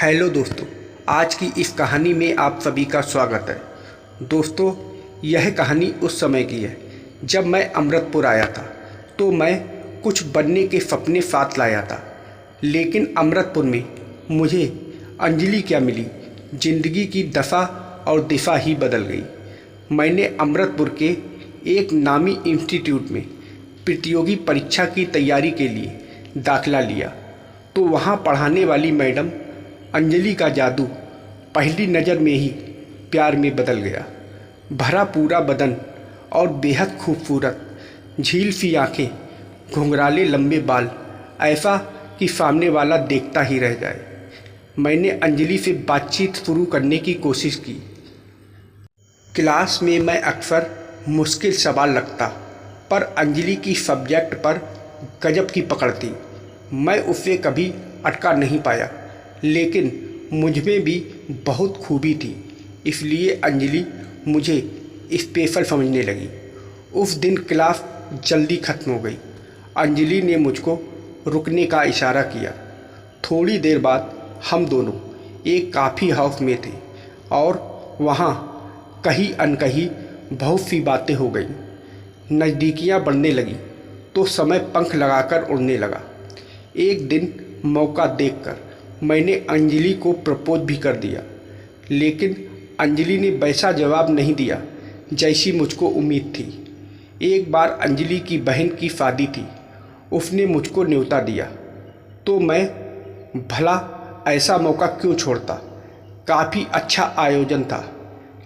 Hello दोस्तों, आज की इस कहानी में आप सभी का स्वागत है। दोस्तों, यह कहानी उस समय की है जब मैं अमृतपुर आया था। तो मैं कुछ बनने के सपने साथ लाया था, लेकिन अमृतपुर में मुझे अंजलि क्या मिली, ज़िंदगी की दशा और दिशा ही बदल गई। मैंने अमृतपुर के एक नामी इंस्टीट्यूट में प्रतियोगी परीक्षा की तैयारी के लिए दाखिला लिया। तो वहाँ पढ़ाने वाली मैडम अंजलि का जादू पहली नज़र में ही प्यार में बदल गया। भरा पूरा बदन और बेहद खूबसूरत झील सी आँखें, घुंघराले लंबे बाल, ऐसा कि सामने वाला देखता ही रह जाए। मैंने अंजलि से बातचीत शुरू करने की कोशिश की। क्लास में मैं अक्सर मुश्किल सवाल रखता, पर अंजलि की सब्जेक्ट पर गजब की पकड़ थी। मैं उसे कभी अटका नहीं पाया, लेकिन मुझमें भी बहुत खूबी थी, इसलिए अंजलि मुझे स्पेशल समझने लगी। उस दिन क्लास जल्दी ख़त्म हो गई। अंजलि ने मुझको रुकने का इशारा किया। थोड़ी देर बाद हम दोनों एक कॉफ़ी हाउस में थे और वहाँ कहीं अनकहीं बहुत सी बातें हो गईं। नज़दीकियाँ बढ़ने लगी तो समय पंख लगाकर उड़ने लगा। एक दिन मौका देखकर मैंने अंजलि को प्रपोज भी कर दिया, लेकिन अंजलि ने वैसा जवाब नहीं दिया जैसी मुझको उम्मीद थी। एक बार अंजलि की बहन की शादी थी, उसने मुझको न्योता दिया, तो मैं भला ऐसा मौका क्यों छोड़ता। काफ़ी अच्छा आयोजन था,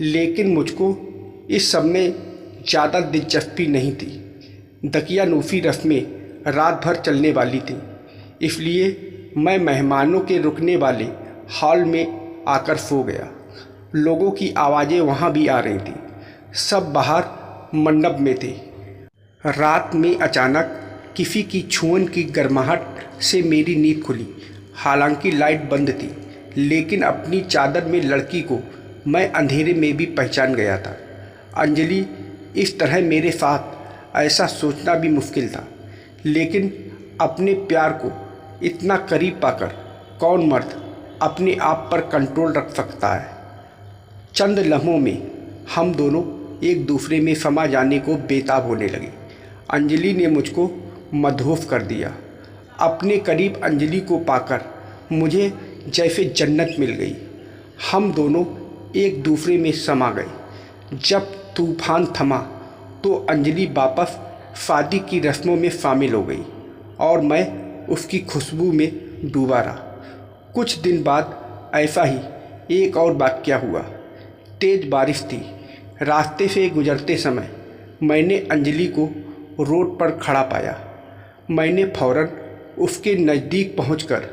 लेकिन मुझको इस सब में ज़्यादा दिलचस्पी नहीं थी। दकियानूसी रस्में रात भर चलने वाली थी, इसलिए मैं मेहमानों के रुकने वाले हॉल में आकर सो गया। लोगों की आवाज़ें वहाँ भी आ रही थी, सब बाहर मंडप में थे। रात में अचानक किसी की छुअन की गर्माहट से मेरी नींद खुली। हालांकि लाइट बंद थी, लेकिन अपनी चादर में लड़की को मैं अंधेरे में भी पहचान गया था। अंजलि इस तरह मेरे साथ, ऐसा सोचना भी मुश्किल था, लेकिन अपने प्यार को इतना करीब पाकर कौन मर्द अपने आप पर कंट्रोल रख सकता है। चंद लम्हों में हम दोनों एक दूसरे में समा जाने को बेताब होने लगे। अंजलि ने मुझको मदहोश कर दिया। अपने करीब अंजलि को पाकर मुझे जैसे जन्नत मिल गई। हम दोनों एक दूसरे में समा गए। जब तूफान थमा तो अंजलि वापस शादी की रस्मों में शामिल हो गई और मैं उसकी खुशबू में डूबा रहा। कुछ दिन बाद ऐसा ही एक और वाक़या हुआ। तेज़ बारिश थी। रास्ते से गुजरते समय मैंने अंजलि को रोड पर खड़ा पाया। मैंने फ़ौरन उसके नज़दीक पहुंचकर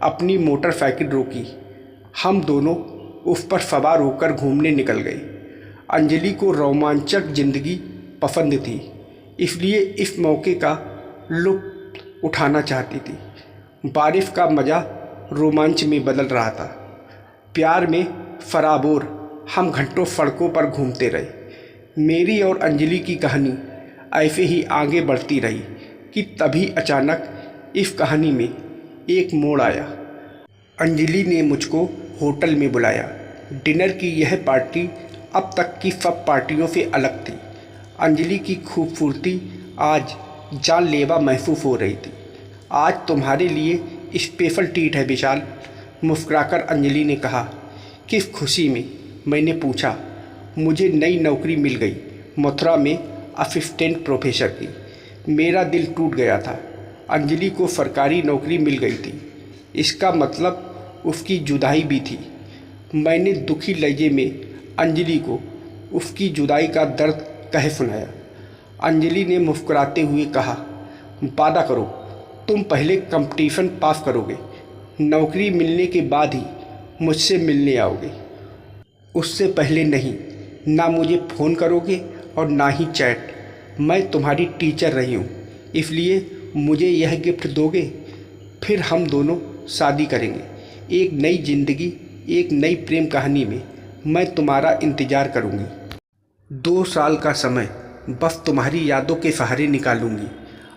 अपनी मोटरसाइकिल रोकी। हम दोनों उस पर सवार होकर घूमने निकल गए। अंजलि को रोमांचक ज़िंदगी पसंद थी, इसलिए इस मौके का लुत्फ़ उठाना चाहती थी। बारिश का मज़ा रोमांच में बदल रहा था। प्यार में फराबोर हम घंटों सड़कों पर घूमते रहे। मेरी और अंजलि की कहानी ऐसे ही आगे बढ़ती रही कि तभी अचानक इस कहानी में एक मोड़ आया। अंजलि ने मुझको होटल में बुलाया। डिनर की यह पार्टी अब तक की सब पार्टियों से अलग थी। अंजलि की खूबसूरती आज जानलेवा महसूस हो रही थी। आज तुम्हारे लिए स्पेशल ट्रीट है विशाल, मुस्कुराकर अंजलि ने कहा। किस खुशी में, मैंने पूछा। मुझे नई नौकरी मिल गई, मथुरा में असिस्टेंट प्रोफेसर की। मेरा दिल टूट गया था। अंजलि को सरकारी नौकरी मिल गई थी, इसका मतलब उसकी जुदाई भी थी। मैंने दुखी लहजे में अंजलि को उसकी जुदाई का दर्द कह सुनाया। अंजलि ने मुस्कुराते हुए कहा, वादा करो तुम पहले कंपटीशन पास करोगे, नौकरी मिलने के बाद ही मुझसे मिलने आओगे। उससे पहले नहीं। ना मुझे फ़ोन करोगे और ना ही चैट। मैं तुम्हारी टीचर रही हूँ, इसलिए मुझे यह गिफ्ट दोगे, फिर हम दोनों शादी करेंगे। एक नई ज़िंदगी, एक नई प्रेम कहानी में मैं तुम्हारा इंतज़ार करूँगी। 2 साल का समय बस तुम्हारी यादों के सहारे निकालूंगी।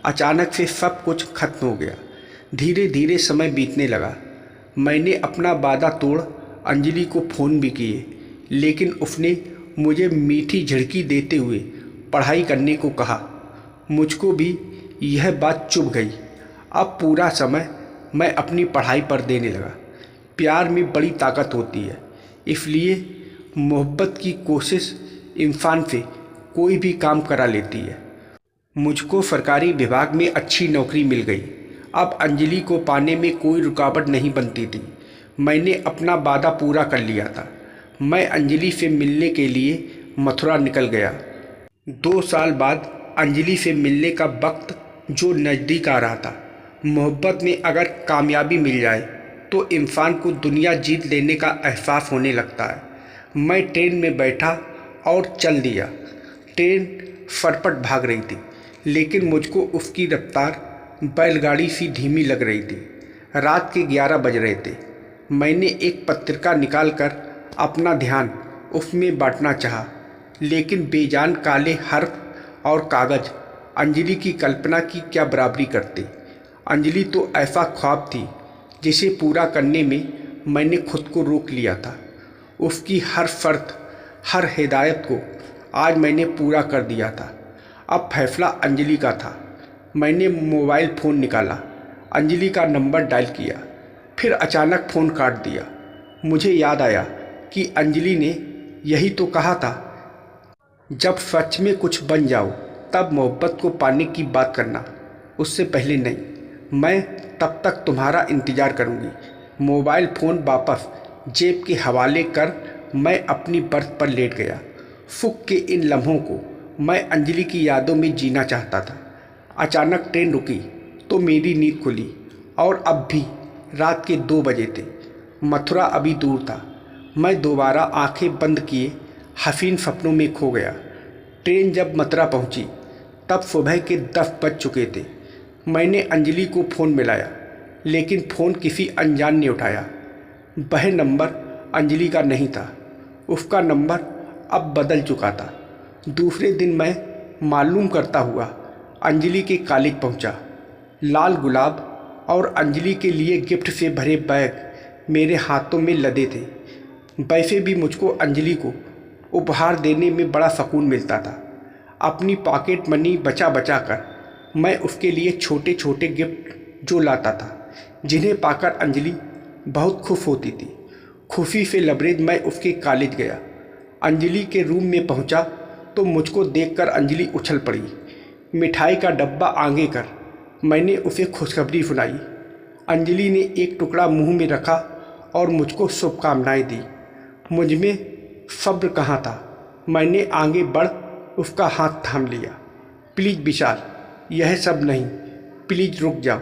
अचानक से सब कुछ खत्म हो गया। धीरे धीरे समय बीतने लगा। मैंने अपना वादा तोड़ अंजलि को फ़ोन भी किए, लेकिन उसने मुझे मीठी झिड़की देते हुए पढ़ाई करने को कहा। मुझको भी यह बात चुभ गई। अब पूरा समय मैं अपनी पढ़ाई पर देने लगा। प्यार में बड़ी ताकत होती है, इसलिए मोहब्बत की कोशिश इंसान से कोई भी काम करा लेती है। मुझको सरकारी विभाग में अच्छी नौकरी मिल गई। अब अंजलि को पाने में कोई रुकावट नहीं बनती थी। मैंने अपना वादा पूरा कर लिया था। मैं अंजलि से मिलने के लिए मथुरा निकल गया। 2 साल बाद अंजलि से मिलने का वक्त जो नज़दीक आ रहा था। मोहब्बत में अगर कामयाबी मिल जाए तो इंसान को दुनिया जीत लेने का एहसास होने लगता है। मैं ट्रेन में बैठा और चल दिया। ट्रेन फटफट भाग रही थी, लेकिन मुझको उसकी रफ्तार बैलगाड़ी सी धीमी लग रही थी। रात के 11 बज रहे थे। मैंने एक पत्रिका निकालकर अपना ध्यान उसमें बांटना चाहा, लेकिन बेजान काले हर्फ और कागज़ अंजलि की कल्पना की क्या बराबरी करते। अंजलि तो ऐसा ख्वाब थी जिसे पूरा करने में मैंने खुद को रोक लिया था। उसकी हर शर्त, हर हिदायत को आज मैंने पूरा कर दिया था। अब फैसला अंजलि का था। मैंने मोबाइल फ़ोन निकाला, अंजलि का नंबर डायल किया, फिर अचानक फ़ोन काट दिया। मुझे याद आया कि अंजलि ने यही तो कहा था, जब सच में कुछ बन जाओ तब मोहब्बत को पाने की बात करना, उससे पहले नहीं। मैं तब तक तुम्हारा इंतज़ार करूँगी। मोबाइल फ़ोन वापस जेब के हवाले कर मैं अपनी बर्थ पर लेट गया। सुख के इन लम्हों को मैं अंजलि की यादों में जीना चाहता था। अचानक ट्रेन रुकी तो मेरी नींद खुली और अब भी रात के 2 बजे थे। मथुरा अभी दूर था। मैं दोबारा आंखें बंद किए हसीन सपनों में खो गया। ट्रेन जब मथुरा पहुंची तब सुबह के 10 बज चुके थे। मैंने अंजलि को फ़ोन मिलाया, लेकिन फ़ोन किसी अनजान ने उठाया। वह नंबर अंजलि का नहीं था। उसका नंबर अब बदल चुका था। दूसरे दिन मैं मालूम करता हुआ अंजलि के कॉलेज पहुंचा। लाल गुलाब और अंजलि के लिए गिफ्ट से भरे बैग मेरे हाथों में लदे थे। वैसे भी मुझको अंजलि को उपहार देने में बड़ा सुकून मिलता था। अपनी पॉकेट मनी बचा बचा कर मैं उसके लिए छोटे छोटे गिफ्ट जो लाता था, जिन्हें पाकर अंजलि बहुत खुश होती थी। खुशी से लबरेज मैं उसके कॉलेज गया। अंजलि के रूम में पहुंचा तो मुझको देखकर अंजलि उछल पड़ी। मिठाई का डब्बा आगे कर मैंने उसे खुशखबरी सुनाई। अंजलि ने एक टुकड़ा मुंह में रखा और मुझको शुभकामनाएं दी। मुझ में सब्र कहाँ था। मैंने आगे बढ़ उसका हाथ थाम लिया। प्लीज़ विशाल, यह सब नहीं, प्लीज़ रुक जाओ।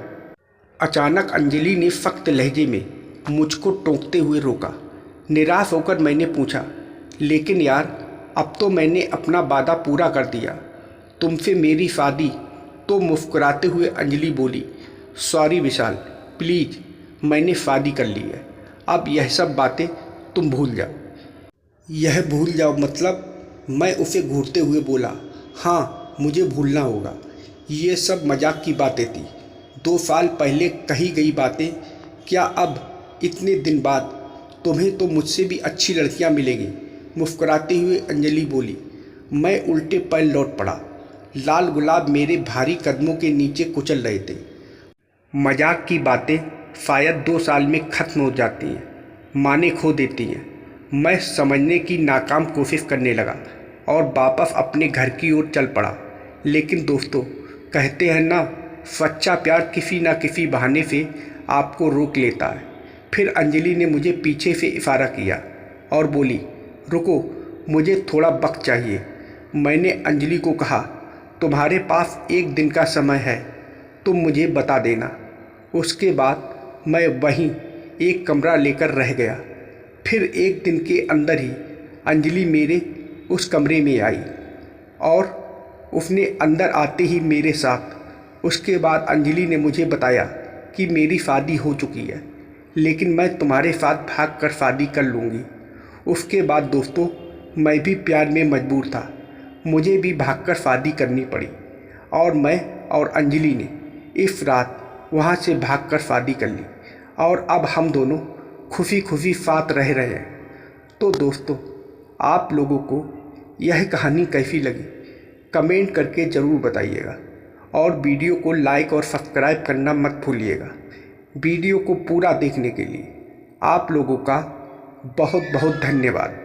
अचानक अंजलि ने सख्त लहजे में मुझको टोकते हुए रोका। निराश होकर मैंने पूछा, लेकिन यार, अब तो मैंने अपना वादा पूरा कर दिया, तुमसे मेरी शादी। तो मुस्कुराते हुए अंजलि बोली, सॉरी विशाल, प्लीज़, मैंने शादी कर ली है। अब यह सब बातें तुम भूल जाओ। यह भूल जाओ मतलब? मैं उसे घूरते हुए बोला, हाँ, मुझे भूलना होगा। ये सब मजाक की बातें थी। 2 साल पहले कही गई बातें क्या अब इतने दिन बाद? तुम्हें तो मुझसे भी अच्छी लड़कियां मिलेंगी। मुस्कुराते हुए अंजलि बोली। मैं उल्टे पैर लौट पड़ा। लाल गुलाब मेरे भारी कदमों के नीचे कुचल रहे थे। मजाक की बातें शायद 2 साल में ख़त्म हो जाती हैं, माने खो देती हैं। मैं समझने की नाकाम कोशिश करने लगा और वापस अपने घर की ओर चल पड़ा। लेकिन दोस्तों, कहते हैं ना, सच्चा प्यार किसी न किसी बहाने से आपको रोक लेता है। फिर अंजलि ने मुझे पीछे से इशारा किया और बोली, रुको, मुझे थोड़ा वक्त चाहिए। मैंने अंजलि को कहा, तुम्हारे पास 1 दिन का समय है, तुम मुझे बता देना। उसके बाद मैं वहीं एक कमरा लेकर रह गया। फिर 1 दिन के अंदर ही अंजलि मेरे उस कमरे में आई और उसने अंदर आते ही मेरे साथ। उसके बाद अंजलि ने मुझे बताया कि मेरी शादी हो चुकी है, लेकिन मैं तुम्हारे साथ भाग कर शादी कर लूँगी। उसके बाद दोस्तों, मैं भी प्यार में मजबूर था। मुझे भी भागकर शादी करनी पड़ी और मैं और अंजलि ने इस रात वहाँ से भागकर शादी कर ली। और अब हम दोनों खुशी खुशी साथ रह रहे हैं। तो दोस्तों, आप लोगों को यह कहानी कैसी लगी कमेंट करके ज़रूर बताइएगा और वीडियो को लाइक और सब्सक्राइब करना मत भूलिएगा। वीडियो को पूरा देखने के लिए आप लोगों का बहुत बहुत धन्यवाद।